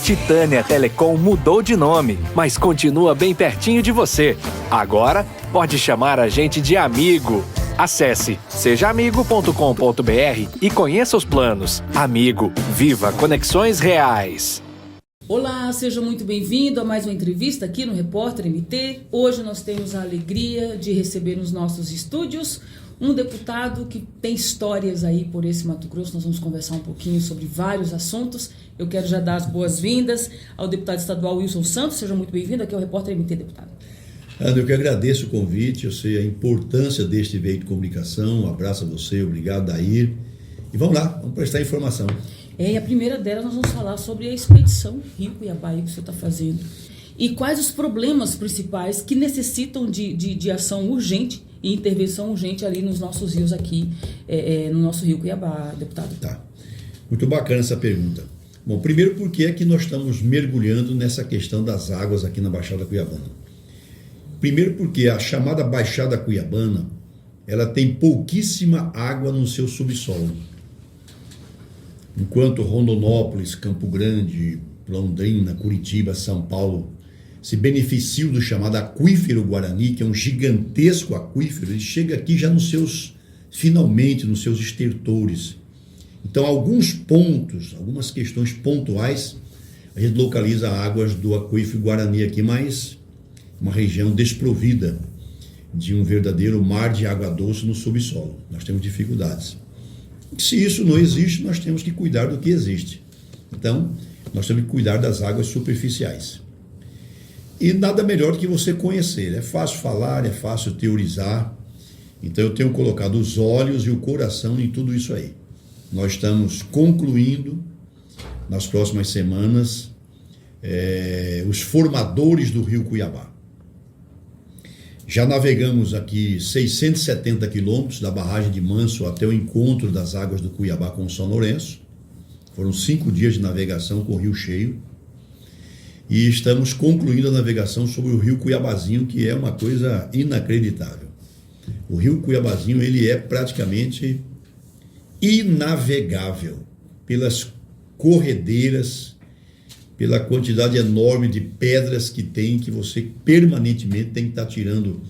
Titânia Telecom mudou de nome, mas continua bem pertinho de você. Agora, pode chamar a gente de amigo. Acesse sejaamigo.com.br e conheça os planos. Amigo, viva conexões reais. Olá, seja muito bem-vindo a mais uma entrevista aqui no Repórter MT. Hoje nós temos a alegria de receber nos nossos estúdios um deputado que tem histórias aí por esse Mato Grosso. Nós vamos conversar um pouquinho sobre vários assuntos. Eu quero já dar as boas-vindas ao deputado estadual Wilson Santos. Seja muito bem-vindo aqui ao Repórter MT, deputado. Ana, eu que agradeço o convite, eu sei a importância deste veículo de comunicação. Um abraço a você, obrigado, Dair. E vamos lá, vamos prestar informação. E a primeira delas nós vamos falar sobre a expedição Rio Cuiabá que você está fazendo. E quais os problemas principais que necessitam de ação urgente e intervenção urgente ali nos nossos rios aqui, no nosso Rio Cuiabá, deputado. Tá, muito bacana essa pergunta. Bom, primeiro, por que é que nós estamos mergulhando nessa questão das águas aqui na Baixada Cuiabana? Primeiro porque a chamada Baixada Cuiabana, ela tem pouquíssima água no seu subsolo. Enquanto Rondonópolis, Campo Grande, Londrina, Curitiba, São Paulo se beneficiam do chamado aquífero Guarani, que é um gigantesco aquífero, ele chega aqui já finalmente nos seus estertores. Então, alguns pontos, algumas questões pontuais, a gente localiza águas do aquífero Guarani aqui, mas uma região desprovida de um verdadeiro mar de água doce no subsolo. Nós temos dificuldades. Se isso não existe, nós temos que cuidar do que existe. Então, nós temos que cuidar das águas superficiais. E nada melhor do que você conhecer. É fácil falar, é fácil teorizar. Então, eu tenho colocado os olhos e o coração em tudo isso aí. Nós estamos concluindo, nas próximas semanas, os formadores do Rio Cuiabá. Já navegamos aqui 670 quilômetros da barragem de Manso até o encontro das águas do Cuiabá com o São Lourenço. Foram 5 dias de navegação com o rio cheio. E estamos concluindo a navegação sobre o rio Cuiabazinho, que é uma coisa inacreditável. O rio Cuiabazinho, ele é praticamente inavegável pelas corredeiras, pela quantidade enorme de pedras que tem, que você permanentemente tem que estar tirando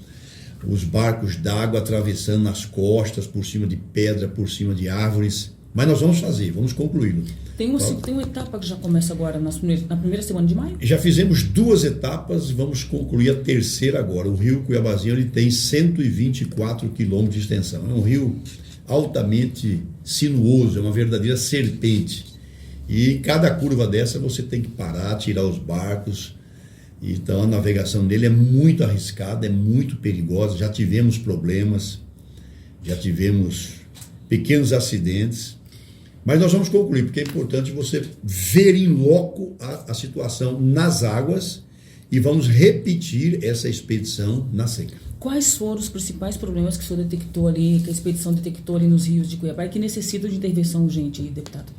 os barcos d'água, atravessando nas costas, por cima de pedra, por cima de árvores. Mas nós vamos fazer, vamos concluí-lo. Tem uma etapa que já começa agora, na primeira semana de maio? Já fizemos 2 etapas, vamos concluir a terceira agora. O rio Cuiabazinho, ele tem 124 quilômetros de extensão. É um rio altamente sinuoso, é uma verdadeira serpente. E cada curva dessa você tem que parar, tirar os barcos. Então a navegação dele é muito arriscada, é muito perigosa. Já tivemos problemas, já tivemos pequenos acidentes. Mas nós vamos concluir, porque é importante você ver em loco a situação nas águas e vamos repetir essa expedição na seca. Quais foram os principais problemas que o senhor detectou ali, que a expedição detectou ali nos rios de Cuiabá e que necessitam de intervenção urgente aí, deputado?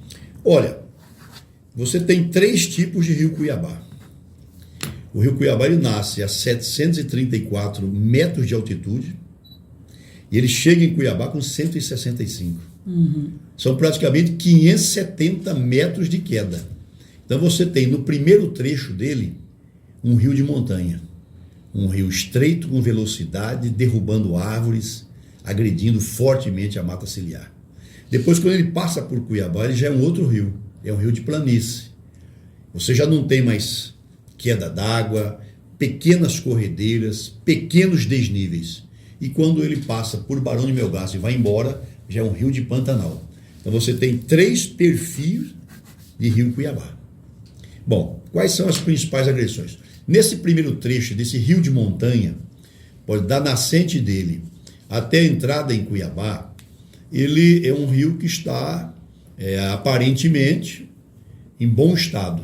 Olha, você tem 3 tipos de rio Cuiabá. O rio Cuiabá, ele nasce a 734 metros de altitude e ele chega em Cuiabá com 165. São praticamente 570 metros de queda. Então você tem no primeiro trecho dele um rio de montanha, um rio estreito com velocidade, derrubando árvores, agredindo fortemente a mata ciliar. Depois, quando ele passa por Cuiabá, ele já é um outro rio. É um rio de planície. Você já não tem mais queda d'água, pequenas corredeiras, pequenos desníveis. E quando ele passa por Barão de Melgaço e vai embora, já é um rio de Pantanal. Então você tem 3 perfis de rio Cuiabá. Bom, quais são as principais agressões? Nesse primeiro trecho desse rio de montanha, da nascente dele até a entrada em Cuiabá, ele é um rio que está aparentemente em bom estado.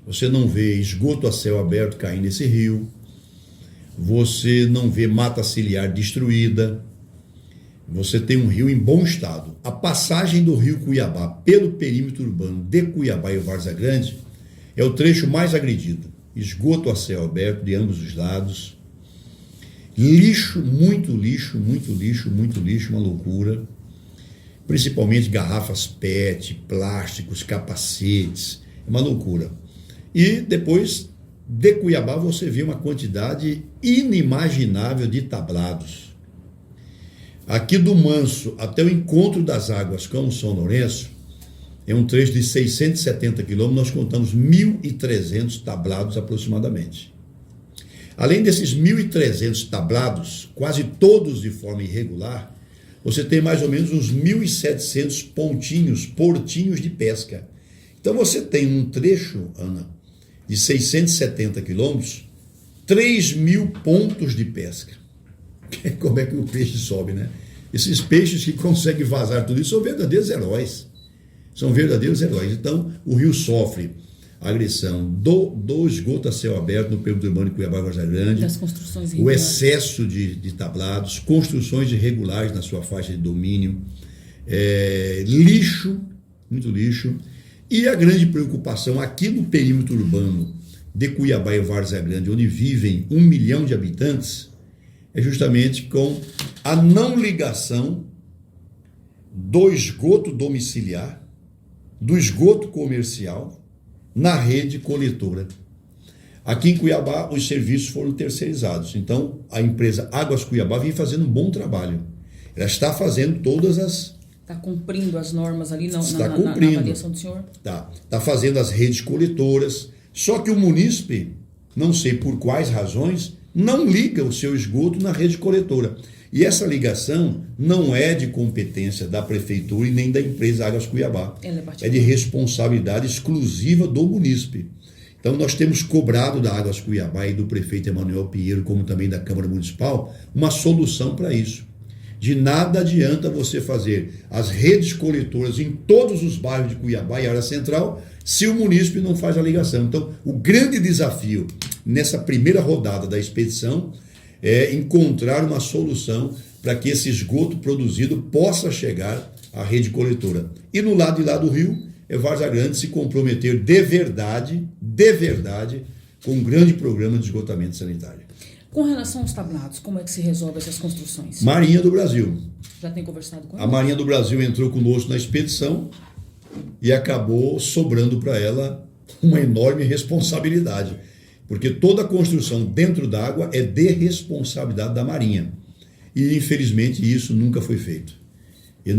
Você não vê esgoto a céu aberto caindo nesse rio, você não vê mata ciliar destruída, você tem um rio em bom estado. A passagem do rio Cuiabá pelo perímetro urbano de Cuiabá e Várzea Grande é o trecho mais agredido. Esgoto a céu aberto de ambos os lados, lixo, muito lixo, muito lixo, muito lixo, uma loucura. Principalmente garrafas PET, plásticos, capacetes, é uma loucura. E depois de Cuiabá você vê uma quantidade inimaginável de tablados. Aqui do Manso até o encontro das águas com São Lourenço, é um trecho de 670 quilômetros, nós contamos 1.300 tablados aproximadamente. Além desses 1.300 tablados, quase todos de forma irregular, você tem mais ou menos uns 1.700 portinhos de pesca. Então você tem um trecho, Ana, de 670 quilômetros, 3.000 pontos de pesca. Como é que o peixe sobe, né? Esses peixes que conseguem vazar tudo isso são verdadeiros heróis. São verdadeiros heróis. Então, o rio sofre agressão do esgoto a céu aberto no perímetro urbano de Cuiabá e Várzea Grande, das construções o excesso de tablados, construções irregulares na sua faixa de domínio, lixo, muito lixo, e a grande preocupação aqui no perímetro urbano de Cuiabá e Várzea Grande, onde vivem 1 milhão de habitantes, é justamente com a não ligação do esgoto domiciliar, do esgoto comercial, na rede coletora. Aqui em Cuiabá, os serviços foram terceirizados. Então, a empresa Águas Cuiabá vem fazendo um bom trabalho. Ela está fazendo todas as... Está cumprindo as normas ali na avaliação do senhor? Está fazendo as redes coletoras. Só que o munícipe, não sei por quais razões, não liga o seu esgoto na rede coletora. E essa ligação não é de competência da prefeitura e nem da empresa Águas Cuiabá. É de responsabilidade exclusiva do munícipe. Então nós temos cobrado da Águas Cuiabá e do prefeito Emanuel Pinheiro, como também da Câmara Municipal, uma solução para isso. De nada adianta você fazer as redes coletoras em todos os bairros de Cuiabá e área central se o munícipe não faz a ligação. Então o grande desafio nessa primeira rodada da expedição é encontrar uma solução para que esse esgoto produzido possa chegar à rede coletora. E no lado de lá do rio, Várzea Grande se comprometer de verdade, com um grande programa de esgotamento sanitário. Com relação aos tablados, como é que se resolve essas construções? Marinha do Brasil. Já tem conversado com ela? A Marinha do Brasil entrou conosco na expedição e acabou sobrando para ela uma enorme responsabilidade. Porque toda a construção dentro d'água é de responsabilidade da Marinha. E, infelizmente, isso nunca foi feito. Eu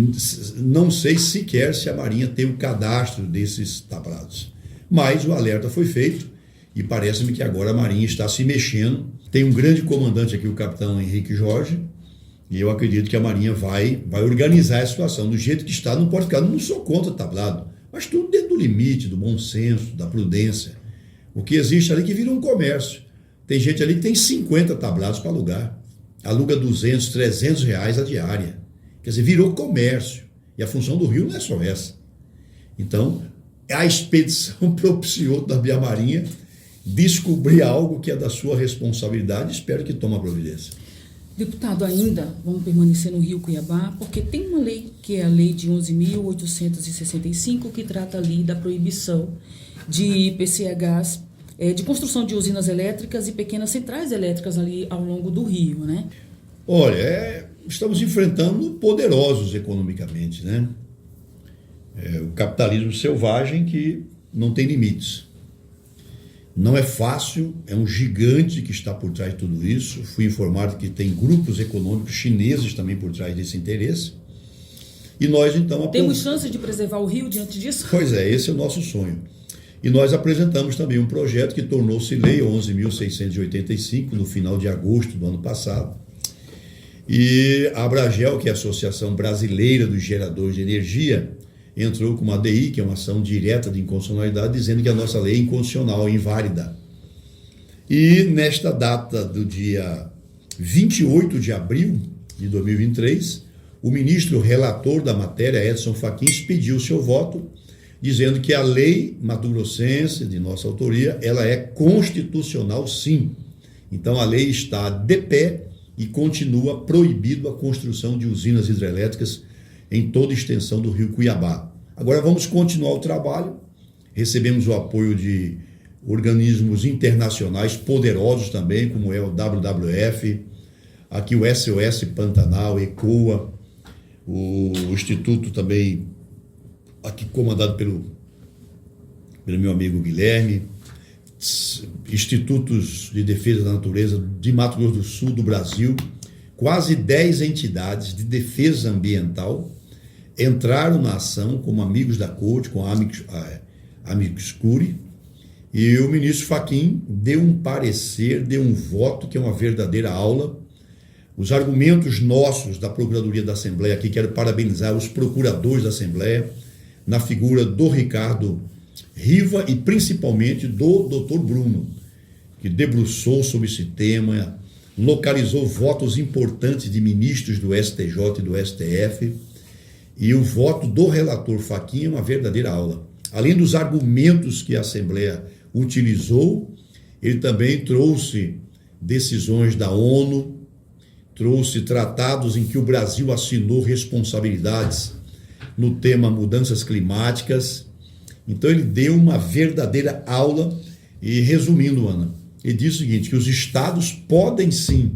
não sei sequer se a Marinha tem o cadastro desses tablados. Mas o alerta foi feito e parece-me que agora a Marinha está se mexendo. Tem um grande comandante aqui, o capitão Henrique Jorge, e eu acredito que a Marinha vai organizar a situação. Do jeito que está, não pode ficar. Não sou contra tablado, mas tudo dentro do limite, do bom senso, da prudência. O que existe ali que vira um comércio. Tem gente ali que tem 50 tablados para alugar. Aluga 200, 300 reais a diária. Quer dizer, virou comércio. E a função do rio não é só essa. Então, a expedição propiciou da Via Marinha descobrir algo que é da sua responsabilidade. Espero que tome a providência. Deputado, ainda vamos permanecer no Rio Cuiabá, porque tem uma lei, que é a lei de 11.865, que trata ali da proibição de PCHs, de construção de usinas elétricas e pequenas centrais elétricas ali ao longo do rio, né? Olha, estamos enfrentando poderosos economicamente, né? O capitalismo selvagem que não tem limites. Não é fácil, é um gigante que está por trás de tudo isso. Fui informado que tem grupos econômicos chineses também por trás desse interesse. E nós, então... Temos chance de preservar o rio diante disso? Pois é, esse é o nosso sonho. E nós apresentamos também um projeto que tornou-se lei 11.685 no final de agosto do ano passado. E a Abragel, que é a Associação Brasileira dos Geradores de Energia, entrou com uma ADI, que é uma ação direta de inconstitucionalidade, dizendo que a nossa lei é inconstitucional, é inválida. E nesta data do dia 28 de abril de 2023, o ministro relator da matéria, Edson Fachin, pediu seu voto, dizendo que a lei mato-grossense, de nossa autoria, ela é constitucional sim. Então a lei está de pé e continua proibido a construção de usinas hidrelétricas em toda a extensão do rio Cuiabá. Agora vamos continuar o trabalho. Recebemos o apoio de organismos internacionais poderosos também, como é o WWF, aqui o SOS Pantanal, ECOA, o Instituto também, aqui comandado pelo meu amigo Guilherme, institutos de defesa da natureza de Mato Grosso do Sul, do Brasil, quase 10 entidades de defesa ambiental entraram na ação como amigos da corte, com a Amicus Curiae, e o ministro Fachin deu um parecer, deu um voto que é uma verdadeira aula. Os argumentos nossos da Procuradoria da Assembleia, aqui quero parabenizar os procuradores da Assembleia, na figura do Ricardo Riva e principalmente do Dr. Bruno, que debruçou sobre esse tema, localizou votos importantes de ministros do STJ e do STF, e o voto do relator Fachin é uma verdadeira aula. Além dos argumentos que a Assembleia utilizou, ele também trouxe decisões da ONU, trouxe tratados em que o Brasil assinou responsabilidades no tema mudanças climáticas. Então ele deu uma verdadeira aula e, resumindo, Ana, ele diz o seguinte, que os estados podem sim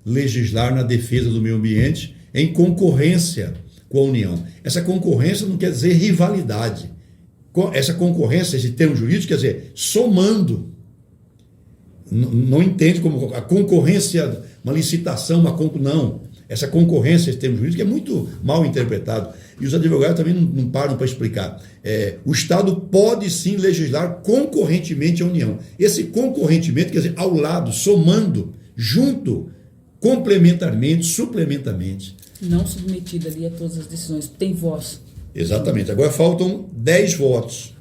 legislar na defesa do meio ambiente em concorrência com a União. Essa concorrência não quer dizer rivalidade. Essa concorrência, esse termo jurídico, quer dizer somando. Não entende como a concorrência, uma licitação, não. Essa concorrência, esse termo jurídico, é muito mal interpretado. E os advogados também não param para explicar. O Estado pode sim legislar concorrentemente à União. Esse concorrentemente quer dizer ao lado, somando, junto, complementarmente, suplementamente. Não submetida ali a todas as decisões, tem voz. Exatamente. Agora faltam 10 votos.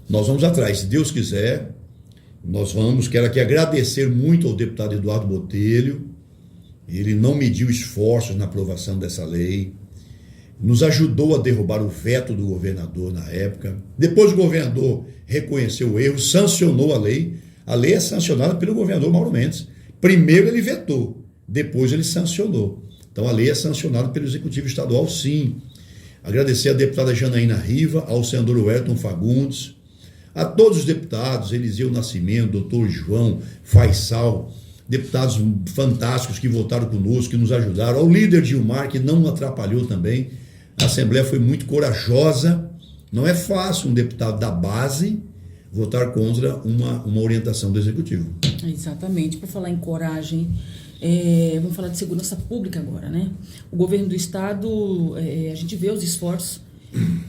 Nós vamos atrás, se Deus quiser. Quero aqui agradecer muito ao deputado Eduardo Botelho. Ele não mediu esforços na aprovação dessa lei. Nos ajudou a derrubar o veto do governador na época. Depois o governador reconheceu o erro, sancionou a lei. A lei é sancionada pelo governador Mauro Mendes. Primeiro ele vetou, depois ele sancionou. Então a lei é sancionada pelo Executivo Estadual, sim. Agradecer à deputada Janaína Riva, ao senador Wellington Fagundes, a todos os deputados, Eliseu Nascimento, doutor João, Faisal, deputados fantásticos que votaram conosco, que nos ajudaram, ao líder Gilmar, que não atrapalhou também. A Assembleia foi muito corajosa. Não é fácil um deputado da base votar contra uma orientação do Executivo. Exatamente. Por falar em coragem, vamos falar de segurança pública agora, né? O governo do estado, a gente vê os esforços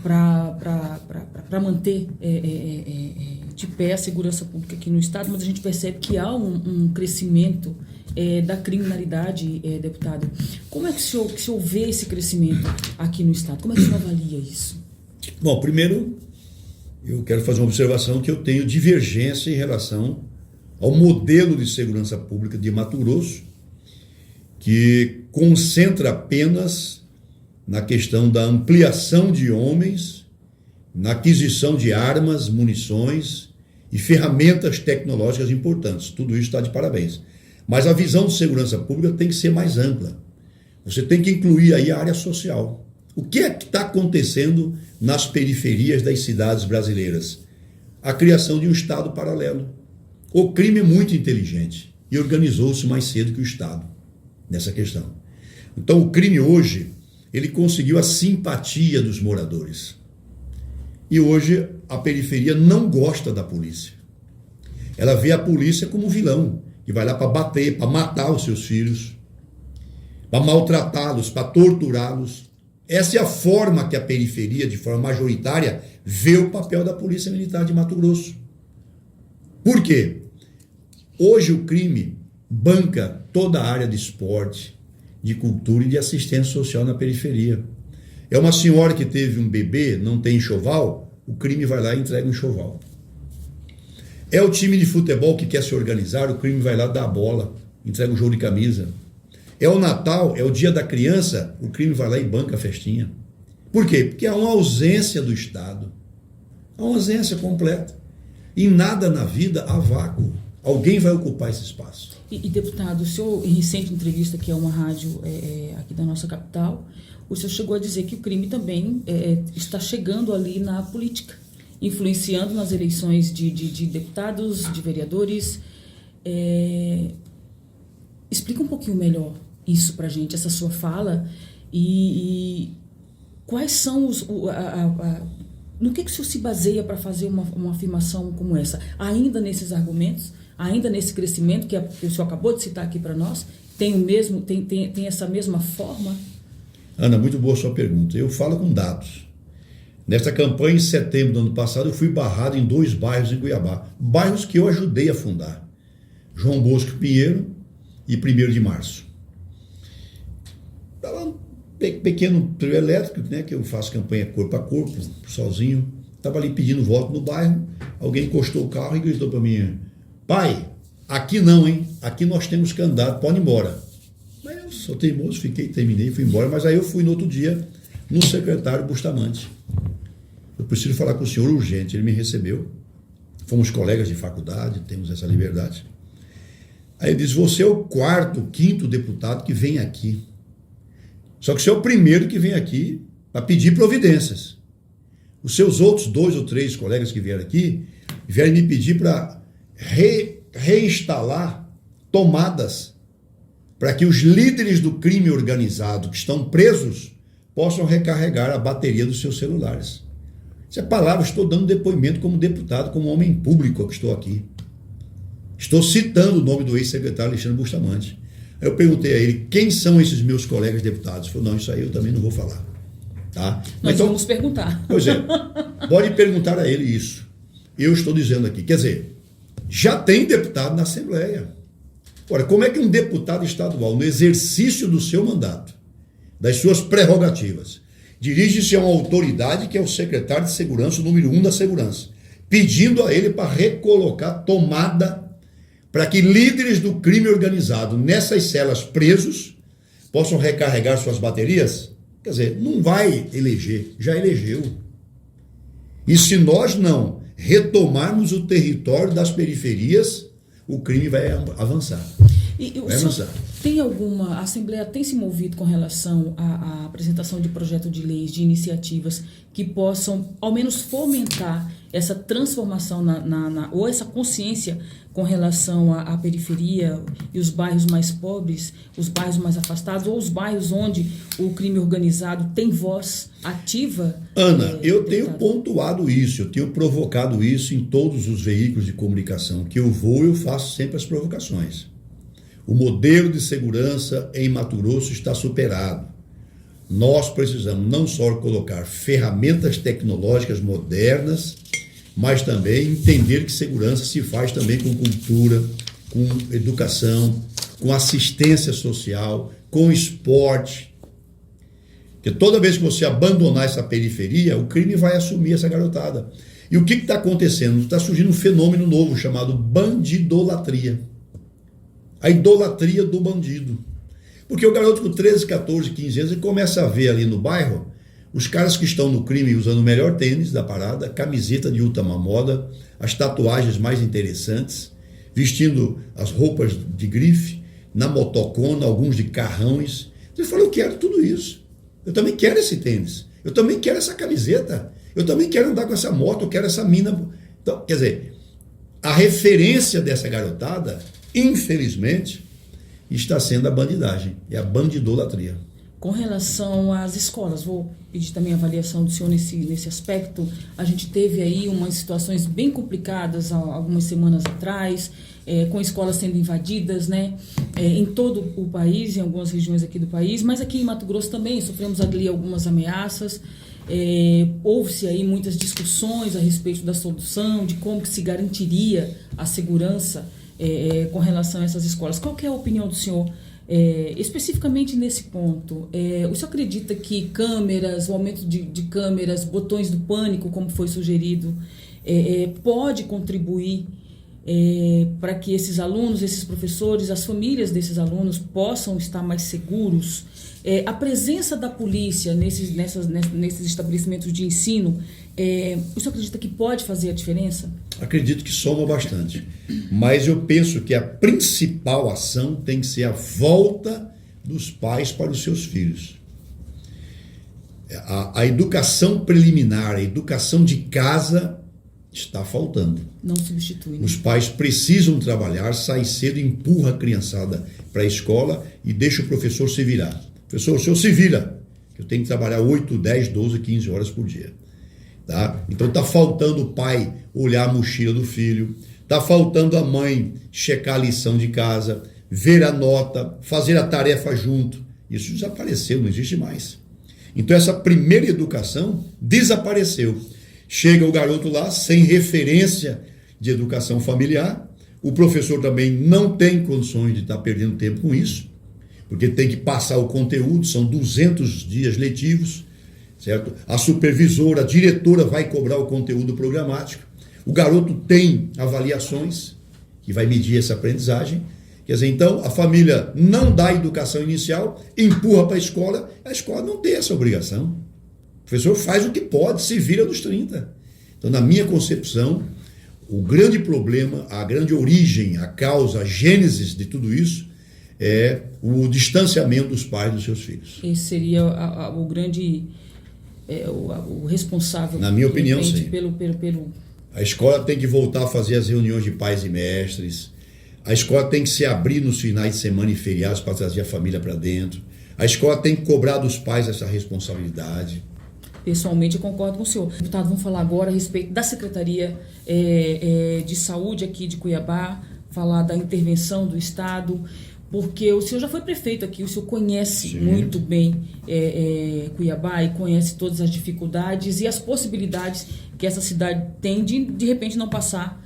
para manter de pé a segurança pública aqui no estado, mas a gente percebe que há um crescimento da criminalidade, deputado. Como é que o senhor vê esse crescimento aqui no estado? Como é que o senhor avalia isso? Bom, primeiro, eu quero fazer uma observação que eu tenho divergência em relação ao modelo de segurança pública de Mato Grosso, que concentra apenas na questão da ampliação de homens, na aquisição de armas, munições e ferramentas tecnológicas importantes. Tudo isso está de parabéns. Mas a visão de segurança pública tem que ser mais ampla. Você tem que incluir aí a área social. O que é que está acontecendo nas periferias das cidades brasileiras? A criação de um Estado paralelo. O crime é muito inteligente e organizou-se mais cedo que o Estado nessa questão. Então o crime hoje, ele conseguiu a simpatia dos moradores. E hoje a periferia não gosta da polícia. Ela vê a polícia como um vilão, que vai lá para bater, para matar os seus filhos, para maltratá-los, para torturá-los. Essa é a forma que a periferia, de forma majoritária, vê o papel da Polícia Militar de Mato Grosso. Por quê? Hoje o crime banca toda a área de esporte, de cultura e de assistência social na periferia. É uma senhora que teve um bebê, não tem enxoval, o crime vai lá e entrega um enxoval. É o time de futebol que quer se organizar, o crime vai lá dar a bola, entrega um jogo de camisa. É o Natal, é o dia da criança, o crime vai lá e banca a festinha. Por quê? Porque há uma ausência do Estado. Há uma ausência completa. E nada na vida há vácuo. Alguém vai ocupar esse espaço. E deputado, o senhor, em recente entrevista, que é uma rádio aqui da nossa capital, o senhor chegou a dizer que o crime também está chegando ali na política, influenciando nas eleições de deputados, de vereadores. Explica um pouquinho melhor isso para a gente, essa sua fala, e quais são No que o senhor se baseia para fazer uma afirmação como essa? Ainda nesses argumentos, ainda nesse crescimento que o senhor acabou de citar aqui para nós, tem essa mesma forma? Ana, muito boa a sua pergunta. Eu falo com dados. Nesta campanha, em setembro do ano passado, eu fui barrado em 2 bairros em Cuiabá. Bairros que eu ajudei a fundar. João Bosco Pinheiro e 1º de Março. Estava um pequeno trio elétrico, né, que eu faço campanha corpo a corpo, sozinho. Estava ali pedindo voto no bairro. Alguém encostou o carro e gritou para mim: pai, aqui não, hein? Aqui nós temos candidato, pode ir embora. Mas eu sou teimoso, terminei, fui embora. Mas aí eu fui no outro dia no secretário Bustamante. Eu preciso falar com o senhor urgente. Ele me recebeu. Fomos colegas de faculdade, temos essa liberdade. Aí ele disse: você é o 4º, 5º deputado que vem aqui. Só que você é o primeiro que vem aqui para pedir providências. Os seus outros 2 ou 3 colegas que vieram aqui vieram me pedir para reinstalar tomadas para que os líderes do crime organizado que estão presos possam recarregar a bateria dos seus celulares. Isso é palavra, estou dando depoimento como deputado, como homem público que estou aqui. Estou citando o nome do ex-secretário Alexandre Bustamante. Aí eu perguntei a ele: quem são esses meus colegas deputados? Ele falou: não, isso aí eu também não vou falar. Tá? Nós vamos perguntar. Pois é, pode perguntar a ele isso. Eu estou dizendo aqui, quer dizer, já tem deputado na Assembleia. Ora, como é que um deputado estadual, no exercício do seu mandato, das suas prerrogativas, dirige-se a uma autoridade que é o secretário de segurança, o número 1 da segurança, pedindo a ele para recolocar tomada para que líderes do crime organizado nessas celas presos possam recarregar suas baterias? Quer dizer, não vai eleger, já elegeu. E se nós não retomarmos o território das periferias, o crime vai avançar. Vai avançar. A Assembleia tem se movido com relação à apresentação de projeto de leis, de iniciativas que possam, ao menos, fomentar essa transformação ou essa consciência com relação à periferia e os bairros mais pobres, os bairros mais afastados, ou os bairros onde o crime organizado tem voz ativa? Ana, eu tenho pontuado isso, eu tenho provocado isso em todos os veículos de comunicação que eu faço sempre as provocações. O modelo de segurança em Mato Grosso está superado. Nós precisamos não só colocar ferramentas tecnológicas modernas, mas também entender que segurança se faz também com cultura, com educação, com assistência social, com esporte. Porque toda vez que você abandonar essa periferia, o crime vai assumir essa garotada. E o que está acontecendo? Está surgindo um fenômeno novo chamado bandidolatria. A idolatria do bandido. Porque o garoto com 13, 14, 15 anos, ele começa a ver ali no bairro os caras que estão no crime usando o melhor tênis da parada, camiseta de última moda, as tatuagens mais interessantes, vestindo as roupas de grife, na motocona, alguns de carrões. Ele falou: eu quero tudo isso. Eu também quero esse tênis. Eu também quero essa camiseta. Eu também quero andar com essa moto, eu quero essa mina. Então, quer dizer, a referência dessa garotada, infelizmente, está sendo a bandidagem, é a bandidolatria. Com relação às escolas, vou pedir também a avaliação do senhor nesse aspecto. A gente teve aí umas situações bem complicadas há algumas semanas atrás, com escolas sendo invadidas, né, em todo o país, em algumas regiões aqui do país, mas aqui em Mato Grosso também sofremos ali algumas ameaças. Houve-se aí muitas discussões a respeito da solução, de como que se garantiria a segurança com relação a essas escolas. Qual que é a opinião do senhor especificamente nesse ponto? O senhor acredita que câmeras, o aumento de câmeras, botões do pânico, como foi sugerido, pode contribuir para que esses alunos, esses professores, as famílias desses alunos possam estar mais seguros? A presença da polícia nesses estabelecimentos de ensino, o senhor acredita que pode fazer a diferença? Acredito que soma bastante, mas eu penso que a principal ação tem que ser a volta dos pais para os seus filhos. A educação preliminar, a educação de casa está faltando. Não substitui. Os pais precisam trabalhar, sai cedo, empurra a criançada para a escola e deixa o professor se virar. Professor, o senhor se vira, eu tenho que trabalhar 8, 10, 12, 15 horas por dia. Tá? Então está faltando o pai olhar a mochila do filho, está faltando a mãe checar a lição de casa, ver a nota, fazer a tarefa junto. Isso desapareceu, não existe mais. Então essa primeira educação desapareceu. Chega o garoto lá sem referência de educação familiar, o professor também não tem condições de estar perdendo tempo com isso, porque tem que passar o conteúdo, são 200 dias letivos, certo? A supervisora, a diretora vai cobrar o conteúdo programático, o garoto tem avaliações que vai medir essa aprendizagem, quer dizer, então a família não dá educação inicial, empurra para a escola não tem essa obrigação. O professor faz o que pode, se vira nos 30. Então, na minha concepção, o grande problema, a grande origem, a causa, a gênese de tudo isso é o distanciamento dos pais dos seus filhos. Esse seria o grande, o responsável. Na minha opinião, sim. Pelo... A escola tem que voltar a fazer as reuniões de pais e mestres. A escola tem que se abrir nos finais de semana e feriados para trazer a família para dentro. A escola tem que cobrar dos pais essa responsabilidade. Pessoalmente, eu concordo com o senhor. Deputado, vamos falar agora a respeito da Secretaria de Saúde aqui de Cuiabá, falar da intervenção do Estado, porque o senhor já foi prefeito aqui, o senhor conhece Sim. muito bem Cuiabá e conhece todas as dificuldades e as possibilidades que essa cidade tem de repente não passar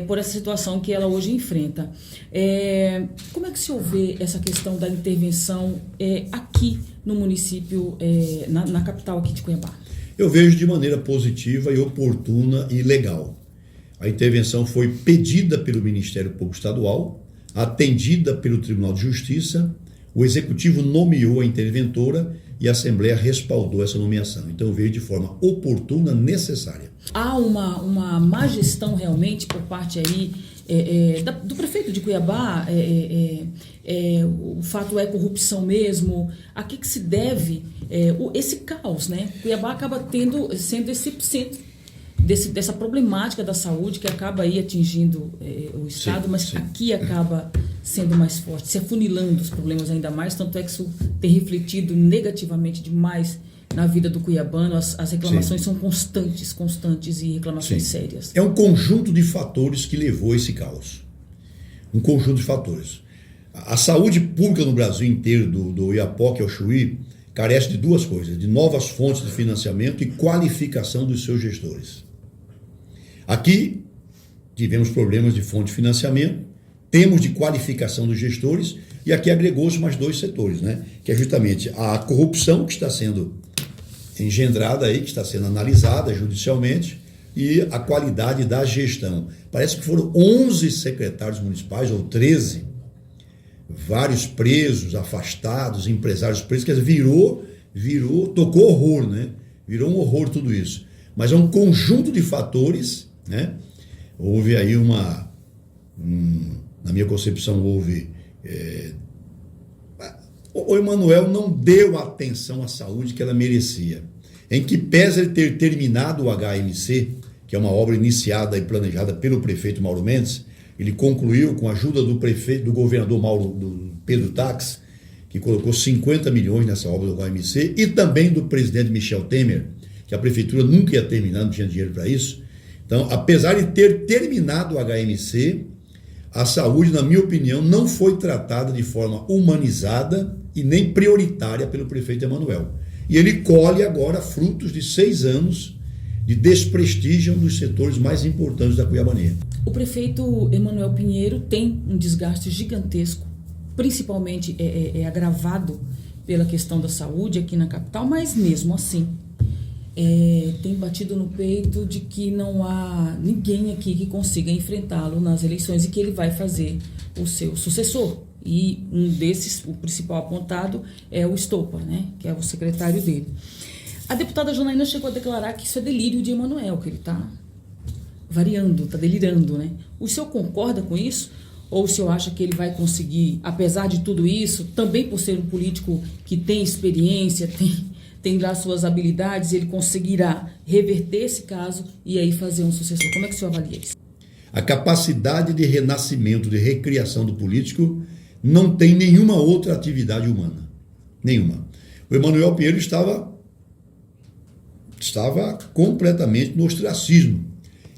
por essa situação que ela hoje enfrenta. Como é que o senhor vê essa questão da intervenção aqui no município, na capital aqui de Cuiabá? Eu vejo de maneira positiva e oportuna e legal. A intervenção foi pedida pelo Ministério Público Estadual, atendida pelo Tribunal de Justiça, o Executivo nomeou a interventora e a Assembleia respaldou essa nomeação. Então eu vejo de forma oportuna, necessária. Há uma má gestão realmente por parte aí do prefeito de Cuiabá, o fato é corrupção mesmo. A que se deve esse caos, né? Cuiabá acaba sendo esse epicentro dessa problemática da saúde que acaba aí atingindo o Estado, sim, mas sim. aqui acaba sendo mais forte, se afunilando os problemas ainda mais, tanto é que isso tem refletido negativamente demais na vida do cuiabano. As reclamações Sim. são constantes e reclamações sérias. É um conjunto de fatores que levou a esse caos. Um conjunto de fatores. A saúde pública no Brasil inteiro, do Oiapoque ao Chuí, carece de duas coisas: de novas fontes de financiamento e qualificação dos seus gestores. Aqui tivemos problemas de fonte de financiamento, temos de qualificação dos gestores, e aqui agregou-se mais dois setores, né? Que é justamente a corrupção que está sendo engendrada aí, que está sendo analisada judicialmente, e a qualidade da gestão. Parece que foram 11 secretários municipais, ou 13, vários presos, afastados, empresários presos, quer dizer, virou, tocou horror, né? Virou um horror tudo isso. Mas é um conjunto de fatores, né? Houve aí na minha concepção, o Emanuel não deu a atenção à saúde que ela merecia. Em que pese ele ter terminado o HMC, que é uma obra iniciada e planejada pelo prefeito Mauro Mendes, ele concluiu com a ajuda do governador do Pedro Tax, que colocou 50 milhões nessa obra do HMC, e também do presidente Michel Temer, que a prefeitura nunca ia terminar, não tinha dinheiro para isso. Então, apesar de ter terminado o HMC, a saúde, na minha opinião, não foi tratada de forma humanizada e nem prioritária pelo prefeito Emanuel. E ele colhe agora frutos de 6 anos de desprestígio um dos setores mais importantes da Cuiabanês. O prefeito Emanuel Pinheiro tem um desgaste gigantesco, principalmente agravado pela questão da saúde aqui na capital, mas mesmo assim tem batido no peito de que não há ninguém aqui que consiga enfrentá-lo nas eleições e que ele vai fazer o seu sucessor. E um desses, o principal apontado, é o Estopa, né, que é o secretário dele. A deputada Janaína chegou a declarar que isso é delírio de Emanuel, que ele está variando, está delirando, né? O senhor concorda com isso? Ou o senhor acha que ele vai conseguir, apesar de tudo isso, também por ser um político que tem experiência, tem lá suas habilidades, ele conseguirá reverter esse caso e aí fazer um sucessor? Como é que o senhor avalia isso? A capacidade de renascimento, de recriação do político não tem nenhuma outra atividade humana. Nenhuma. O Emanuel Pinheiro estava estava completamente no ostracismo.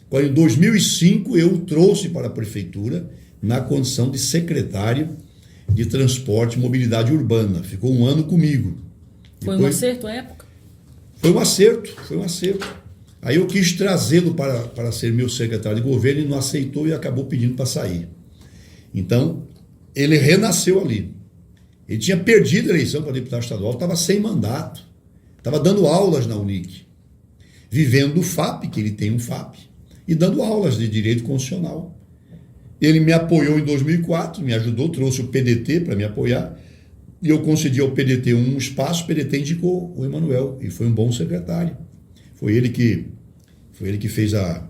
Quando em 2005 eu o trouxe para a prefeitura na condição de secretário de Transporte e Mobilidade Urbana. Ficou um ano comigo. Foi um acerto à época? Foi um acerto. Aí eu quis trazê-lo para ser meu secretário de governo, ele não aceitou e acabou pedindo para sair. Então, ele renasceu ali. Ele tinha perdido a eleição para deputado estadual, estava sem mandato, estava dando aulas na Unic, vivendo do FAP, que ele tem um FAP, e dando aulas de direito constitucional. Ele me apoiou em 2004, me ajudou, trouxe o PDT para me apoiar, e eu concedi ao PDT um espaço, o PDT indicou o Emanuel, e foi um bom secretário. Foi ele que fez a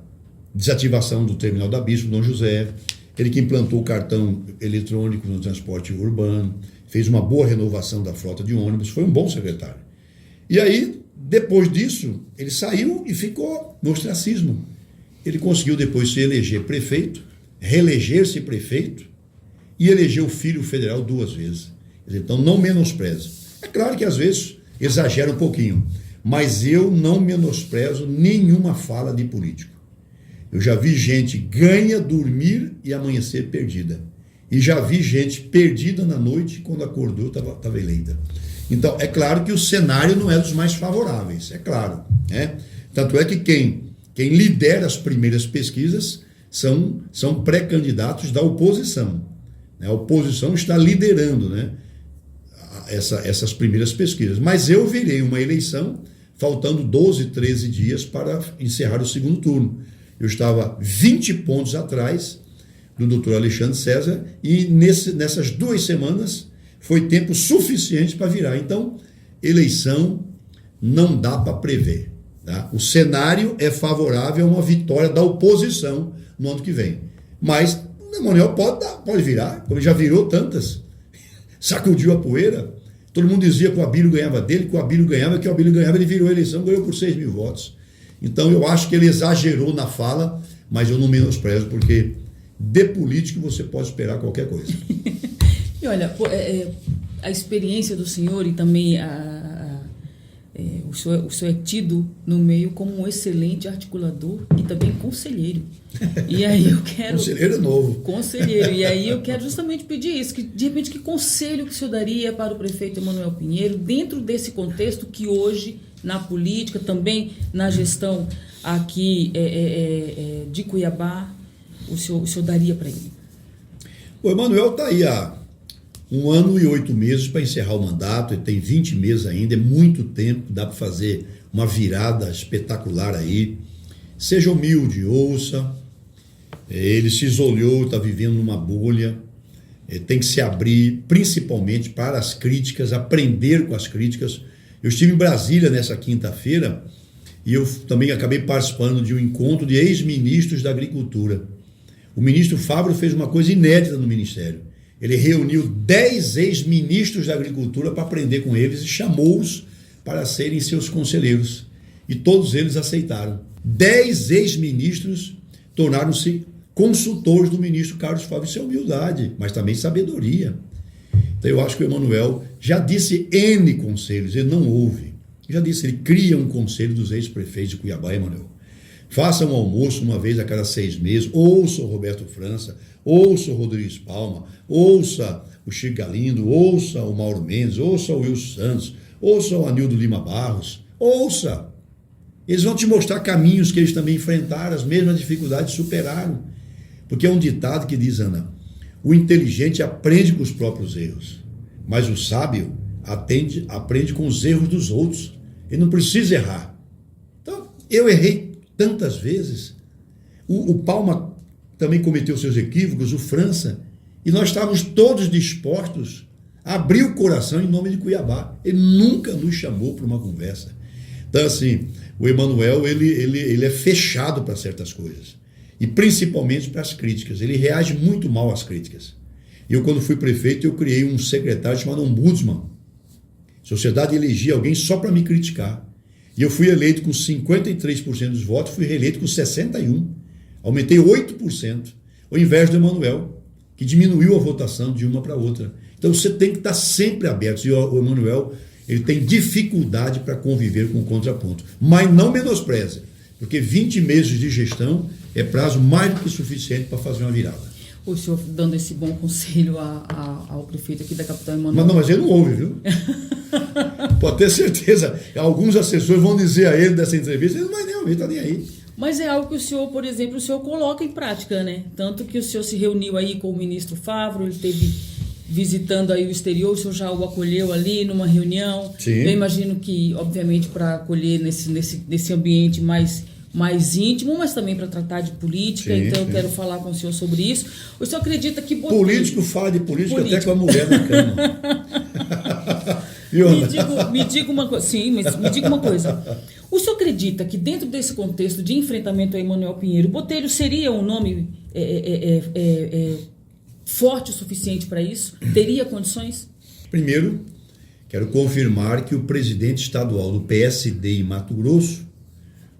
desativação do terminal da Bispo, Dom José, ele que implantou o cartão eletrônico no transporte urbano, fez uma boa renovação da frota de ônibus, foi um bom secretário. E aí, depois disso, ele saiu e ficou no ostracismo. Ele conseguiu depois se eleger prefeito, reeleger-se prefeito e eleger o filho federal 2 vezes. Então, não menospreze. É claro que às vezes exagera um pouquinho, mas eu não menosprezo nenhuma fala de político. Eu já vi gente ganha, dormir e amanhecer perdida. E já vi gente perdida na noite, quando acordou estava eleita. Então, é claro que o cenário não é dos mais favoráveis, é claro. Né? Tanto é que quem lidera as primeiras pesquisas são pré-candidatos da oposição. A oposição está liderando, né, essas primeiras pesquisas. Mas eu virei uma eleição faltando 12, 13 dias para encerrar o segundo turno. Eu estava 20 pontos atrás do doutor Alexandre César e nessas 2 semanas foi tempo suficiente para virar. Então, eleição não dá para prever. Tá? O cenário é favorável a uma vitória da oposição no ano que vem. Mas o Emanuel pode virar, como já virou tantas. Sacudiu a poeira. Todo mundo dizia que o Abílio ganhava dele, que o Abílio ganhava, ele virou a eleição, ganhou por 6 mil votos. Então eu acho que ele exagerou na fala, mas eu não menosprezo, porque de político você pode esperar qualquer coisa. E olha, a experiência do senhor e também o senhor é tido no meio como um excelente articulador e também conselheiro. E aí eu quero... Conselheiro novo. Conselheiro. E aí eu quero justamente pedir isso, que de repente que conselho que o senhor daria para o prefeito Emanuel Pinheiro, dentro desse contexto que hoje, na política, também na gestão aqui de Cuiabá, o senhor daria para ele? O Emanuel está aí há 1 ano e 8 meses para encerrar o mandato, ele tem 20 meses ainda, é muito tempo, dá para fazer uma virada espetacular aí. Seja humilde, ouça, ele se isolou, está vivendo numa bolha, tem que se abrir principalmente para as críticas, aprender com as críticas. Eu estive em Brasília nessa quinta-feira e eu também acabei participando de um encontro de ex-ministros da Agricultura. O ministro Fávaro fez uma coisa inédita no Ministério. Ele reuniu 10 ex-ministros da Agricultura para aprender com eles e chamou-os para serem seus conselheiros. E todos eles aceitaram. 10 ex-ministros tornaram-se consultores do ministro Carlos Fávaro. Isso é humildade, mas também sabedoria. Então eu acho que o Emanuel já disse N conselhos, ele não ouve. Já disse, ele cria um conselho dos ex-prefeitos de Cuiabá, Emanuel. Faça um almoço uma vez a cada 6 meses, ouça o Roberto França, ouça o Rodrigues Palma, ouça o Chico Galindo, ouça o Mauro Mendes, ouça o Wilson Santos, ouça o Anildo Lima Barros, ouça. Eles vão te mostrar caminhos que eles também enfrentaram, as mesmas dificuldades superaram. Porque é um ditado que diz, Ana, o inteligente aprende com os próprios erros, mas o sábio aprende com os erros dos outros. Ele não precisa errar. Então, eu errei tantas vezes. O Palma também cometeu seus equívocos, o França, e nós estávamos todos dispostos a abrir o coração em nome de Cuiabá. Ele nunca nos chamou para uma conversa. Então, assim, o Emanuel, ele é fechado para certas coisas. E principalmente para as críticas. Ele reage muito mal às críticas. Eu, quando fui prefeito, eu criei um secretário chamado Ombudsman. A sociedade elegia alguém só para me criticar. E eu fui eleito com 53% dos votos, fui reeleito com 61%. Aumentei 8%, ao invés do Emanuel, que diminuiu a votação de uma para outra. Então você tem que estar sempre aberto. E o Emanuel, ele tem dificuldade para conviver com o contraponto. Mas não menospreze, porque 20 meses de gestão é prazo mais do que suficiente para fazer uma virada. O senhor dando esse bom conselho ao prefeito aqui da capital, Emanuel. Mas ele não ouve, viu? Pode ter certeza. Alguns assessores vão dizer a ele dessa entrevista, ele não está nem aí. Mas é algo que o senhor, por exemplo, o senhor coloca em prática, né? Tanto que o senhor se reuniu aí com o ministro Favro, ele esteve visitando aí o exterior, o senhor já o acolheu ali numa reunião. Sim. Eu imagino que, obviamente, para acolher nesse ambiente mais íntimo, mas também para tratar de política. Sim, então sim. Eu quero falar com o senhor sobre isso. O senhor acredita que... Político fala de política até com a mulher na cama. Me diga uma coisa. Sim, mas me diga uma coisa. O senhor acredita que dentro desse contexto de enfrentamento a Emanuel Pinheiro, Botelho seria um nome forte o suficiente para isso? Teria condições? Primeiro, quero confirmar que o presidente estadual do PSD em Mato Grosso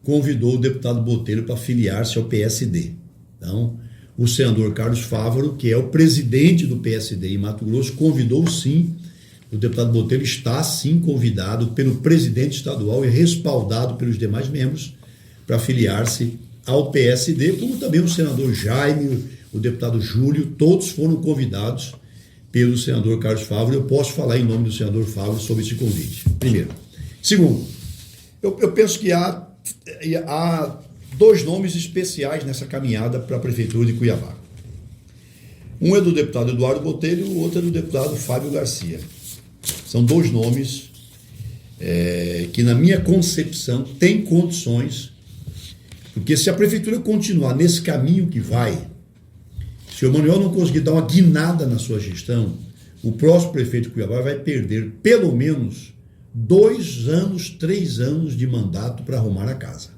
convidou o deputado Botelho para filiar-se ao PSD. Então, o senador Carlos Fávaro, que é o presidente do PSD em Mato Grosso, convidou sim. O deputado Botelho está sim convidado pelo presidente estadual e respaldado pelos demais membros para filiar-se ao PSD, como também o senador Jaime, o deputado Júlio, todos foram convidados pelo senador Carlos Fávaro. Eu posso falar em nome do senador Fávaro sobre esse convite. Primeiro. Segundo, eu penso que há dois nomes especiais nessa caminhada para a Prefeitura de Cuiabá. Um é do deputado Eduardo Botelho, o outro é do deputado Fábio Garcia. São dois nomes que, na minha concepção, têm condições, porque se a Prefeitura continuar nesse caminho que vai, se o Emanuel não conseguir dar uma guinada na sua gestão, o próximo prefeito de Cuiabá vai perder pelo menos 2 anos, 3 anos de mandato para arrumar a casa.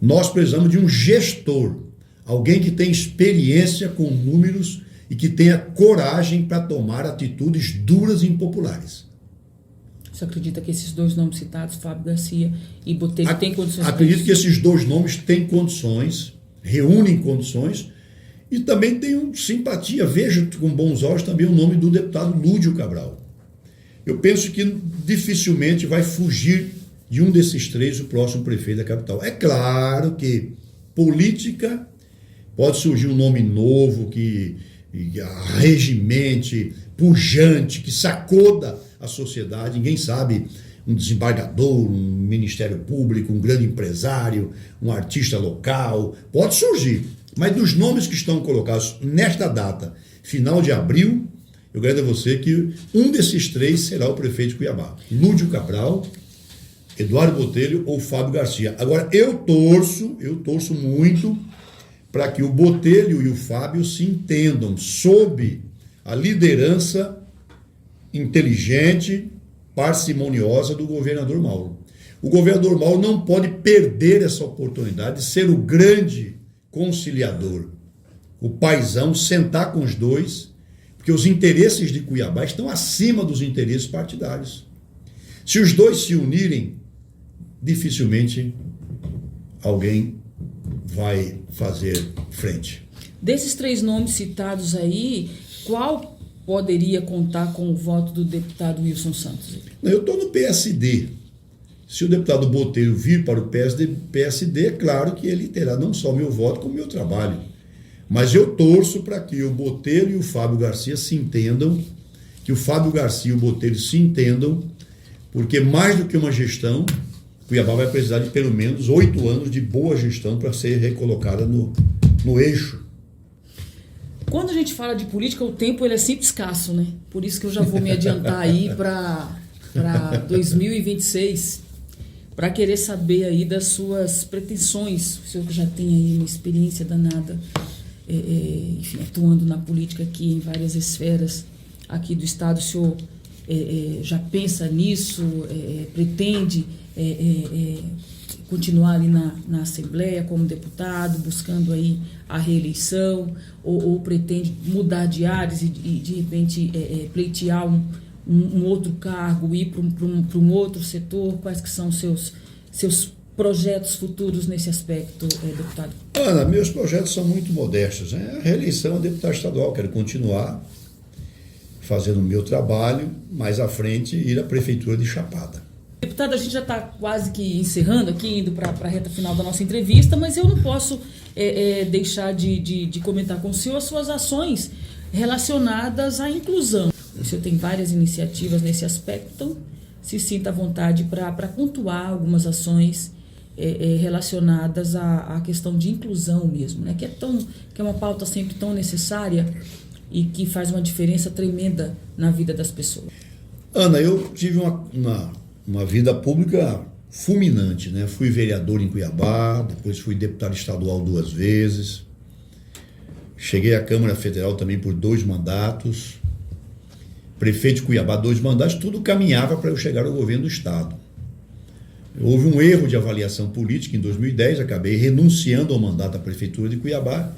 Nós precisamos de um gestor, alguém que tenha experiência com números e que tenha coragem para tomar atitudes duras e impopulares. Você acredita que esses dois nomes citados, Fábio Garcia e Botelho, têm condições? Acredito que esses dois nomes têm condições, reúnem condições, e também tenho simpatia, vejo com bons olhos também o nome do deputado Lúdio Cabral. Eu penso que dificilmente vai fugir de um desses três o próximo prefeito da capital. É claro que política pode surgir um nome novo que regimente, pujante, que sacuda a sociedade. Ninguém sabe, um desembargador, um ministério público, um grande empresário, um artista local, pode surgir. Mas dos nomes que estão colocados nesta data, final de abril, eu garanto a você que um desses três será o prefeito de Cuiabá. Lúdio Cabral, Eduardo Botelho ou Fábio Garcia. Agora, eu torço muito para que o Botelho e o Fábio se entendam sob a liderança inteligente, parcimoniosa do governador Mauro. O governador Mauro não pode perder essa oportunidade de ser o grande conciliador, o paizão, sentar com os dois, porque os interesses de Cuiabá estão acima dos interesses partidários. Se os dois se unirem, dificilmente alguém vai fazer frente. Desses 3 nomes citados aí, qual poderia contar com o voto do deputado Wilson Santos? Eu estou no PSD. Se o deputado Botelho vir para o PSD, é claro que ele terá não só meu voto, como meu trabalho. Mas eu torço para que o Botelho e o Fábio Garcia se entendam, que o Fábio Garcia e o Botelho se entendam, porque mais do que uma gestão, Cuiabá vai precisar de pelo menos 8 anos de boa gestão para ser recolocada no eixo. Quando a gente fala de política, o tempo ele é sempre escasso, né? Por isso que eu já vou me adiantar aí para 2026, para querer saber aí das suas pretensões. O senhor que já tem aí uma experiência danada, enfim, atuando na política aqui em várias esferas aqui do estado, o senhor já pensa nisso, pretende continuar ali na Assembleia como deputado, buscando aí a reeleição, ou pretende mudar de áreas e de repente pleitear um outro cargo, ir para um outro setor? Quais que são os seus projetos futuros nesse aspecto, deputado? Ana, meus projetos são muito modestos, né? A reeleição a deputado estadual, quero continuar fazendo o meu trabalho, mais à frente ir à Prefeitura de Chapada. Deputado, a gente já está quase que encerrando aqui, indo para a reta final da nossa entrevista, mas eu não posso deixar de comentar com o senhor as suas ações relacionadas à inclusão. O senhor tem várias iniciativas nesse aspecto, então se sinta à vontade para pontuar algumas ações relacionadas à questão de inclusão mesmo, né? Que é uma pauta sempre tão necessária e que faz uma diferença tremenda na vida das pessoas. Ana, eu tive uma vida pública fulminante, né? Fui vereador em Cuiabá, depois fui deputado estadual 2 vezes, cheguei à Câmara Federal também por 2 mandatos, prefeito de Cuiabá 2 mandatos, tudo caminhava para eu chegar ao governo do estado. Houve um erro de avaliação política em 2010, acabei renunciando ao mandato da prefeitura de Cuiabá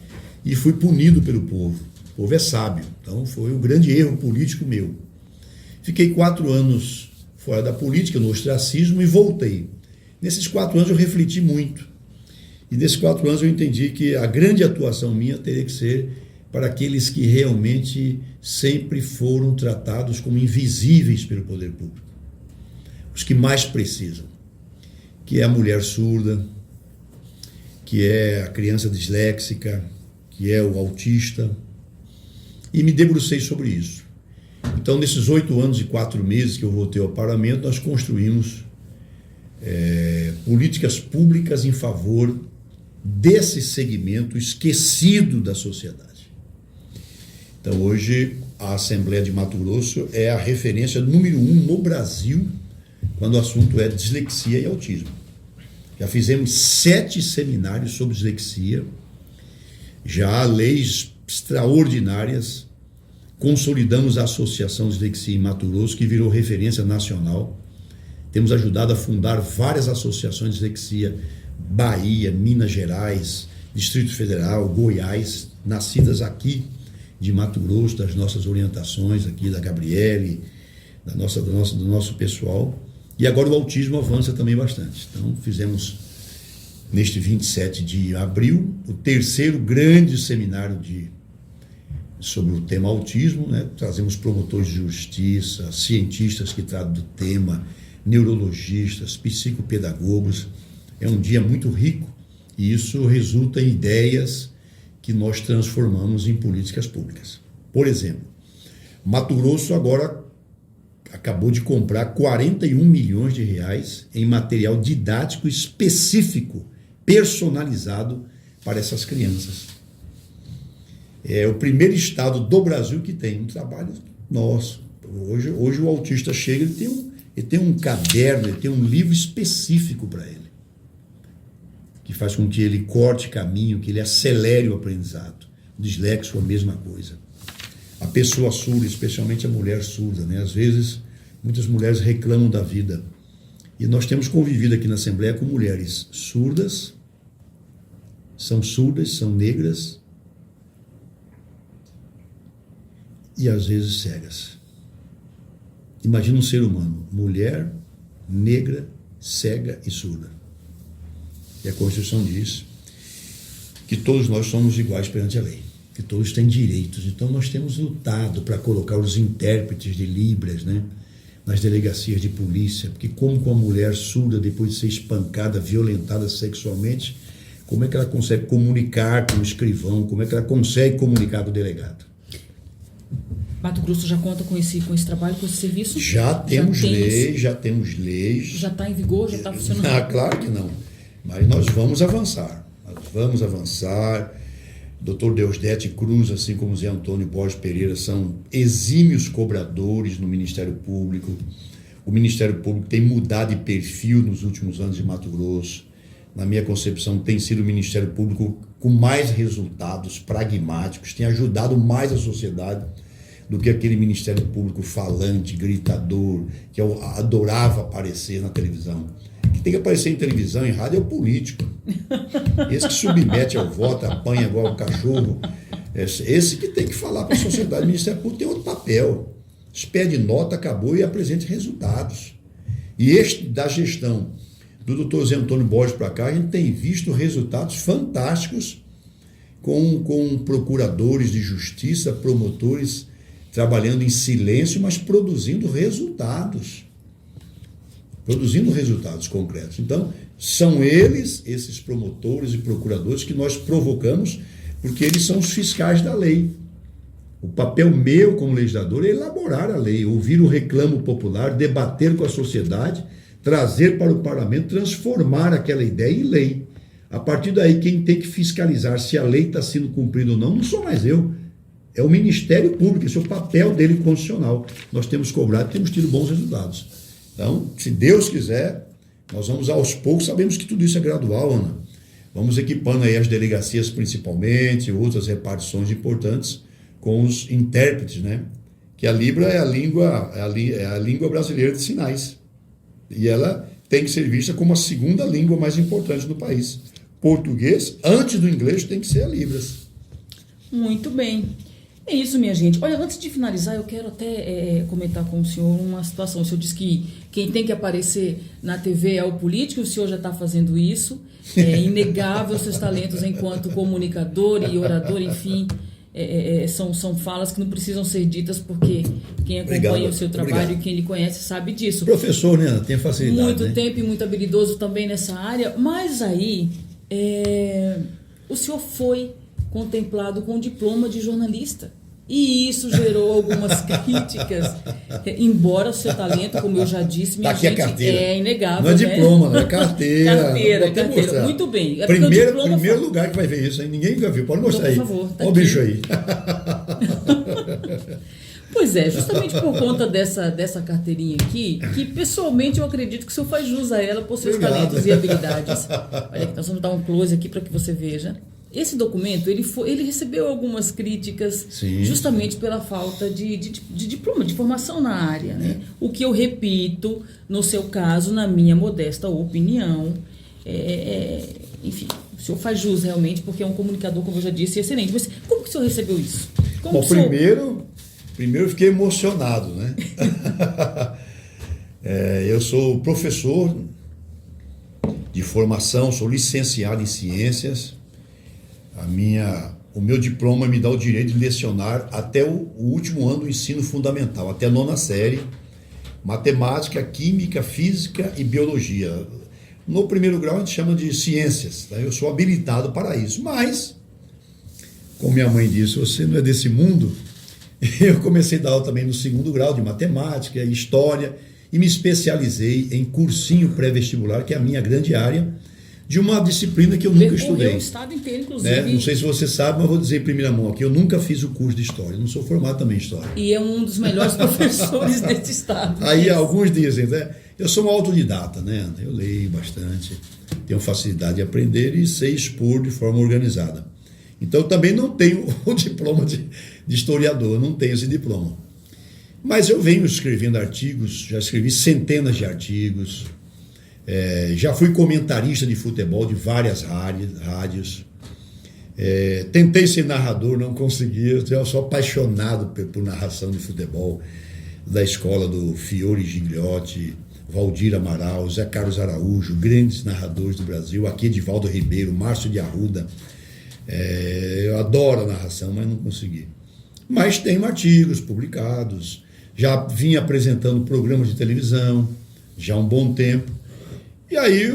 e fui punido pelo povo. O povo é sábio, então foi um grande erro político meu. Fiquei 4 anos fora da política, no ostracismo, e voltei. Nesses 4 anos eu refleti muito. E nesses 4 anos eu entendi que a grande atuação minha teria que ser para aqueles que realmente sempre foram tratados como invisíveis pelo poder público. Os que mais precisam, que é a mulher surda, que é a criança disléxica, que é o autista, e me debrucei sobre isso. Então, nesses 8 anos e 4 meses que eu voltei ao parlamento, nós construímos políticas públicas em favor desse segmento esquecido da sociedade. Então, hoje, a Assembleia de Mato Grosso é a referência número 1 no Brasil quando o assunto é dislexia e autismo. Já fizemos 7 seminários sobre dislexia, já há leis extraordinárias, consolidamos a Associação Dislexia em Mato Grosso, que virou referência nacional. Temos ajudado a fundar várias associações de dislexia, Bahia, Minas Gerais, Distrito Federal, Goiás, nascidas aqui de Mato Grosso, das nossas orientações aqui, da Gabriele, do nosso pessoal. E agora o autismo avança também bastante. Então, fizemos, neste 27 de abril, o 3º grande seminário sobre o tema autismo, né? Trazemos promotores de justiça, cientistas que tratam do tema, neurologistas, psicopedagogos. É um dia muito rico e isso resulta em ideias que nós transformamos em políticas públicas. Por exemplo, Mato Grosso agora acabou de comprar 41 milhões de reais em material didático específico, personalizado para essas crianças. É o primeiro estado do Brasil que tem um trabalho nosso. Hoje o autista chega, ele tem um caderno, ele tem um livro específico para ele, que faz com que ele corte caminho, que ele acelere o aprendizado. O disléxico é a mesma coisa. A pessoa surda, especialmente a mulher surda, né? Às vezes, muitas mulheres reclamam da vida. E nós temos convivido aqui na Assembleia com mulheres surdas, são negras e às vezes cegas. Imagina um ser humano, mulher, negra, cega e surda. E a Constituição diz que todos nós somos iguais perante a lei, que todos têm direitos. Então nós temos lutado para colocar os intérpretes de Libras, né, nas delegacias de polícia, porque como com a mulher surda, depois de ser espancada, violentada sexualmente, como é que ela consegue comunicar com o escrivão, como é que ela consegue comunicar com o delegado? Mato Grosso já conta com esse trabalho, com esse serviço? Já temos leis. Já está em vigor, já está funcionando? Ah, claro que não. Mas nós vamos avançar. Dr. Deusdete Cruz, assim como Zé Antônio Borges Pereira, são exímios cobradores no Ministério Público. O Ministério Público tem mudado de perfil nos últimos anos de Mato Grosso. Na minha concepção, tem sido o Ministério Público com mais resultados pragmáticos, tem ajudado mais a sociedade do que aquele Ministério Público falante, gritador, que eu adorava aparecer na televisão. Que tem que aparecer em televisão, em rádio, é o político. Esse que submete ao voto, apanha igual o cachorro. Esse que tem que falar para a sociedade. O Ministério Público tem outro papel. Expede nota, acabou e apresente resultados. E este da gestão do Dr. Zé Antônio Borges para cá, a gente tem visto resultados fantásticos com procuradores de justiça, promotores trabalhando em silêncio, mas produzindo resultados concretos. Então, são eles, esses promotores e procuradores, que nós provocamos, porque eles são os fiscais da lei. O papel meu como legislador é elaborar a lei, ouvir o reclamo popular, debater com a sociedade, trazer para o parlamento, transformar aquela ideia em lei. A partir daí, quem tem que fiscalizar se a lei está sendo cumprida ou não sou mais eu. É o Ministério Público, esse é o papel dele constitucional. Nós temos cobrado e temos tido bons resultados. Então, se Deus quiser, nós vamos aos poucos, sabemos que tudo isso é gradual, Ana. Vamos equipando aí as delegacias principalmente, outras repartições importantes com os intérpretes, né? Que a Libra é a língua brasileira de sinais. E ela tem que ser vista como a segunda língua mais importante do país. Português, antes do inglês, tem que ser a Libras. Muito bem. É isso, minha gente. Olha, antes de finalizar, eu quero até comentar com o senhor uma situação. O senhor disse que quem tem que aparecer na TV é o político, o senhor já está fazendo isso. É inegável os seus talentos enquanto comunicador e orador, enfim. São falas que não precisam ser ditas, porque quem acompanha o seu trabalho e quem lhe conhece sabe disso. Professor, né? Tem facilidade. Muito tempo e muito habilidoso também nessa área. Mas aí, o senhor foi contemplado com o diploma de jornalista. E isso gerou algumas críticas. Embora o seu talento, como eu já disse, minha gente, é inegável. Não é diploma, né? Não é carteira. Carteira. Muito bem. Primeiro lugar que vai ver isso, hein? Ninguém nunca viu. Pode mostrar então, aí. Por favor, tá olha o bicho aí. Pois é, justamente por conta dessa carteirinha aqui, que pessoalmente eu acredito que o senhor faz jus a ela por seus talentos e habilidades. Olha aqui, nós vamos dar um close aqui para que você veja. Esse documento, ele recebeu algumas críticas. Sim. Justamente pela falta de diploma, de formação na área, né? O que eu repito, no seu caso, na minha modesta opinião, enfim, o senhor faz jus realmente, porque é um comunicador, como eu já disse, excelente. Mas como que o senhor recebeu isso? Bom, primeiro eu fiquei emocionado, né? Eu sou professor de formação, sou licenciado em ciências. O meu diploma me dá o direito de lecionar até o último ano do ensino fundamental, até a 9ª série, matemática, química, física e biologia. No primeiro grau a gente chama de ciências, tá? Eu sou habilitado para isso, mas, como minha mãe disse, você não é desse mundo, eu comecei a dar aula também no 2º grau de matemática e história e me especializei em cursinho pré-vestibular, que é a minha grande área, de uma disciplina que eu nunca estudei. O estado inteiro, inclusive. Não sei se você sabe, mas vou dizer em primeira mão aqui, eu nunca fiz o curso de História, não sou formado também em História. E é um dos melhores professores desse estado. Aí alguns dizem, né? Eu sou um autodidata, né? Eu leio bastante, tenho facilidade de aprender e sei expor de forma organizada. Então eu também não tenho o diploma de historiador, eu não tenho esse diploma. Mas eu venho escrevendo artigos, já escrevi centenas de artigos, já fui comentarista de futebol de várias rádios, tentei ser narrador, não consegui, eu sou apaixonado por narração de futebol, da escola do Fiore Gigliotti, Valdir Amaral, Zé Carlos Araújo, grandes narradores do Brasil, aqui Edivaldo Ribeiro, Márcio de Arruda. Eu adoro a narração, mas não consegui. Mas tenho artigos publicados, já vim apresentando programas de televisão, já há um bom tempo. E aí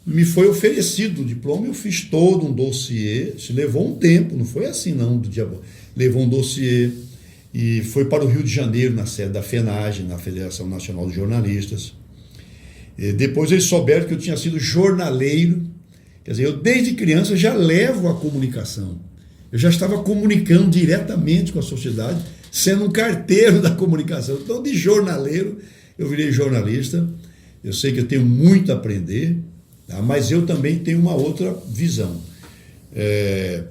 me foi oferecido o diploma, eu fiz todo um dossiê, se levou um tempo, não foi assim não, levou um dossiê e foi para o Rio de Janeiro, na sede da FENAGE, na Federação Nacional de Jornalistas. E depois eles souberam que eu tinha sido jornaleiro, quer dizer, eu desde criança já levo a comunicação, eu já estava comunicando diretamente com a sociedade, sendo um carteiro da comunicação, então de jornaleiro eu virei jornalista. Eu sei que eu tenho muito a aprender, tá? Mas eu também tenho uma outra visão.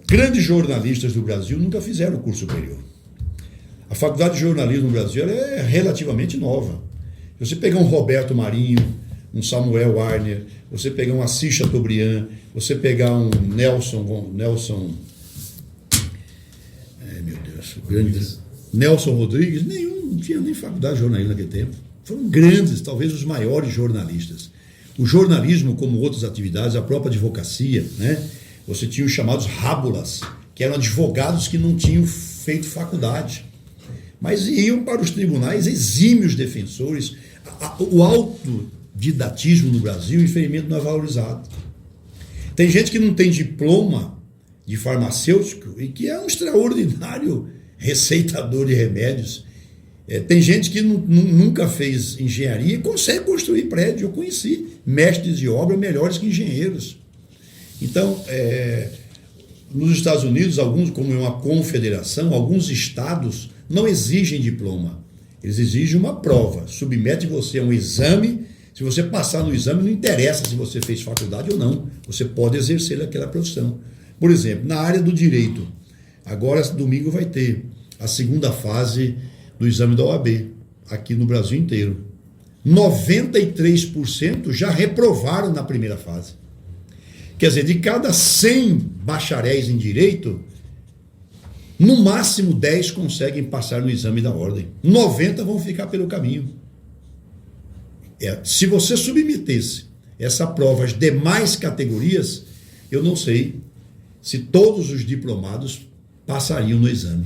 Grandes jornalistas do Brasil nunca fizeram o curso superior. A faculdade de jornalismo no Brasil ela é relativamente nova. Se você pegar um Roberto Marinho, um Samuel Warner, você pegar um Assis Chateaubriand, você pegar um Nelson Rodrigues, não tinha nem faculdade de jornalismo naquele tempo. Foram grandes, talvez os maiores jornalistas. O jornalismo, como outras atividades, a própria advocacia, né? Você tinha os chamados rábulas, que eram advogados que não tinham feito faculdade. mas iam para os tribunais exímios defensores. O autodidatismo no Brasil, infelizmente, não é valorizado. Tem gente que não tem diploma de farmacêutico e que é um extraordinário receitador de remédios. Tem gente que nunca fez engenharia e consegue construir prédio. Eu conheci mestres de obra melhores que engenheiros. Então, nos Estados Unidos, como é uma confederação, alguns estados não exigem diploma. Eles exigem uma prova. Submete você a um exame. Se você passar no exame, não interessa se você fez faculdade ou não. Você pode exercer aquela profissão. Por exemplo, na área do direito, agora domingo vai ter a segunda fase do exame da OAB, aqui no Brasil inteiro. 93% já reprovaram na primeira fase. Quer dizer, de cada 100 bacharéis em direito, no máximo 10 conseguem passar no exame da ordem. 90 vão ficar pelo caminho. Se você submetesse essa prova às demais categorias, eu não sei se todos os diplomados passariam no exame.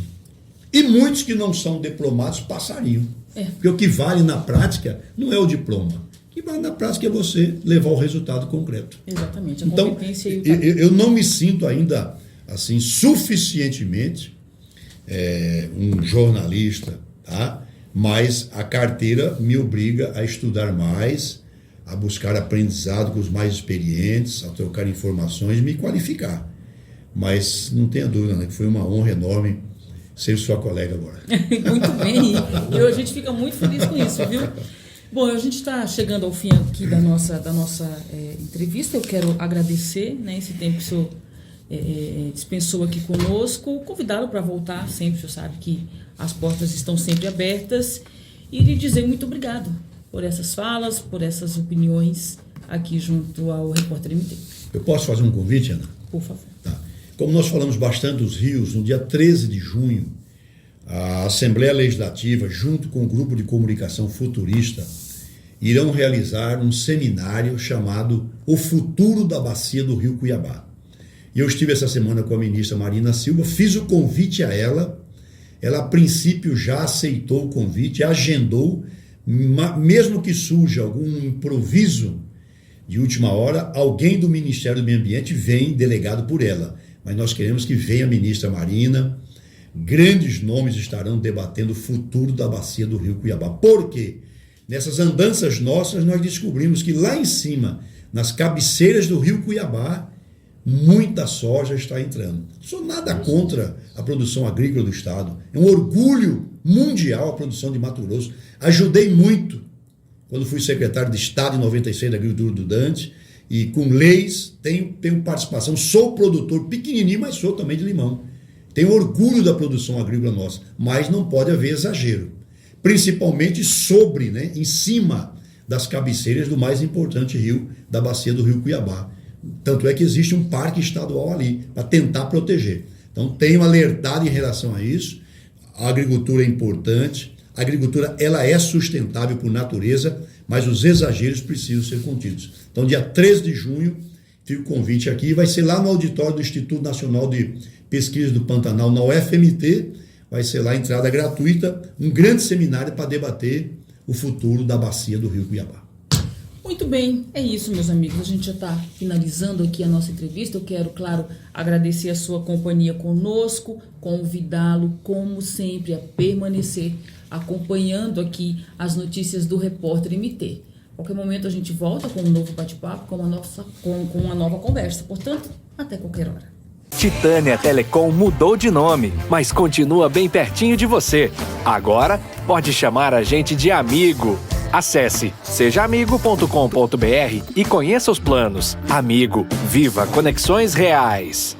E muitos que não são diplomados passariam. Porque o que vale na prática não é o diploma. O que vale na prática é você levar o resultado concreto. Exatamente. A então, competência eu não me sinto ainda assim suficientemente um jornalista, tá? Mas a carteira me obriga a estudar mais, a buscar aprendizado com os mais experientes, a trocar informações e me qualificar. Mas não tenha dúvida, né, que foi uma honra enorme ser sua colega agora. Muito bem, e a gente fica muito feliz com isso, viu? Bom, a gente está chegando ao fim aqui da nossa entrevista. Eu quero agradecer, né, esse tempo que o senhor dispensou aqui conosco, convidá-lo para voltar sempre. O senhor sabe que as portas estão sempre abertas, e lhe dizer muito obrigado por essas falas, por essas opiniões aqui junto ao Repórter MT. Eu posso fazer um convite, Ana? Por favor. Tá. Como nós falamos bastante dos rios, no dia 13 de junho, a Assembleia Legislativa, junto com o Grupo de Comunicação Futurista, irão realizar um seminário chamado O Futuro da Bacia do Rio Cuiabá. E eu estive essa semana com a ministra Marina Silva, fiz o convite a ela a princípio já aceitou o convite, agendou, mesmo que surja algum improviso de última hora, alguém do Ministério do Meio Ambiente vem delegado por ela. Mas nós queremos que venha a ministra Marina, grandes nomes estarão debatendo o futuro da bacia do Rio Cuiabá. Por quê? Nessas andanças nossas, nós descobrimos que lá em cima, nas cabeceiras do Rio Cuiabá, muita soja está entrando. Não sou nada contra a produção agrícola do Estado. É um orgulho mundial a produção de Mato Grosso. Ajudei muito quando fui secretário de Estado em 96 da Agricultura do Dante, e com leis tenho participação. Sou produtor pequenininho, mas sou também de limão. Tenho orgulho da produção agrícola nossa, mas não pode haver exagero. Principalmente em cima das cabeceiras do mais importante rio da bacia do Rio Cuiabá. Tanto é que existe um parque estadual ali para tentar proteger. Então, tenho alertado em relação a isso. A agricultura é importante. A agricultura ela é sustentável por natureza, mas os exageros precisam ser contidos. Então, dia 13 de junho, fica o convite aqui. Vai ser lá no auditório do Instituto Nacional de Pesquisa do Pantanal, na UFMT. Vai ser lá, entrada gratuita, um grande seminário para debater o futuro da bacia do Rio Cuiabá. Muito bem, é isso, meus amigos. A gente já está finalizando aqui a nossa entrevista. Eu quero, claro, agradecer a sua companhia conosco, convidá-lo, como sempre, a permanecer acompanhando aqui as notícias do Repórter MT. A qualquer momento a gente volta com um novo bate-papo, com uma nova conversa. Portanto, até qualquer hora. Titânia Telecom mudou de nome, mas continua bem pertinho de você. Agora, pode chamar a gente de amigo. Acesse sejaamigo.com.br e conheça os planos. Amigo, viva conexões reais.